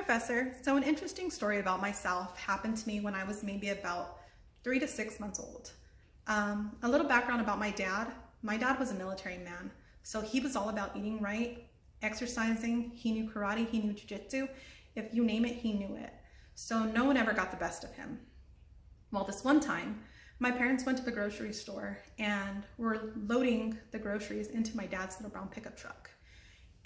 Professor. So an interesting story about myself happened to me when I was maybe about 3 to 6 months old. A little background about my dad. My dad was a military man, so he was all about eating right, exercising. He knew karate, he knew jiu-jitsu. If you name it, he knew it. So no one ever got the best of him. Well, this one time, my parents went to the grocery store and were loading the groceries into my dad's little brown pickup truck.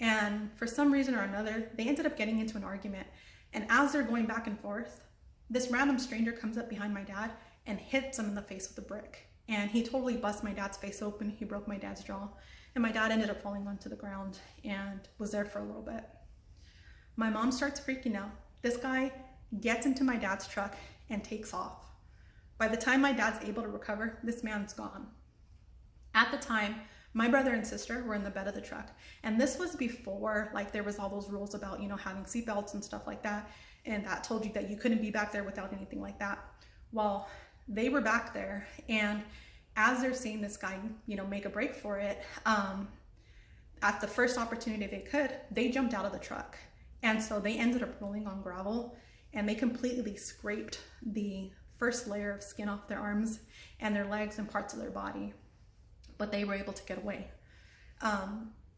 And for some reason or another, they ended up getting into an argument. And as they're going back and forth, this random stranger comes up behind my dad and hits him in the face with a brick. And he totally busts my dad's face open. He broke my dad's jaw. And my dad ended up falling onto the ground and was there for a little bit. My mom starts freaking out. This guy gets into my dad's truck and takes off. By the time my dad's able to recover, this man's gone. At the time, my brother and sister were in the bed of the truck. And this was before, like, there was all those rules about, having seatbelts and stuff like that. And that told you that you couldn't be back there without anything like that. Well, they were back there. And as they're seeing this guy, make a break for it, at the first opportunity they could, they jumped out of the truck. And so they ended up rolling on gravel and they completely scraped the first layer of skin off their arms and their legs and parts of their body. But they were able to get away.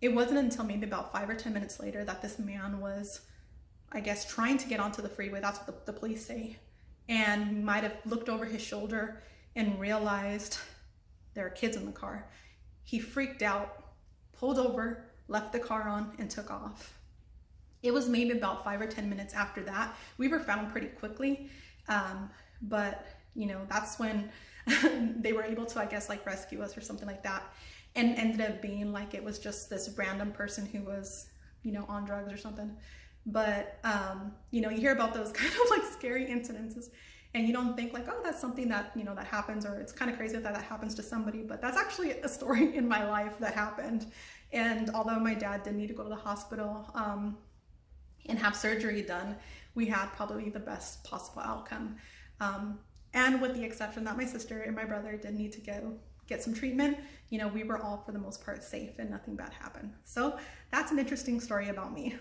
It wasn't until maybe about 5 or 10 minutes later that this man was, I guess, trying to get onto the freeway. That's what the police say. And might have looked over his shoulder and realized there are kids in the car. He freaked out, pulled over, left the car on, and took off. It was maybe about 5 or 10 minutes after that. We were found pretty quickly. But that's when they were able to, I guess, like, rescue us or something like that. And ended up being like, it was just this random person who was, on drugs or something. But, you hear about those kind of like scary incidences and you don't think like, oh, that's something that, that happens, or it's kind of crazy that happens to somebody, but that's actually a story in my life that happened. And although my dad did need to go to the hospital, and have surgery done, we had probably the best possible outcome. And with the exception that my sister and my brother did need to go get some treatment, we were all for the most part safe and nothing bad happened. So that's an interesting story about me.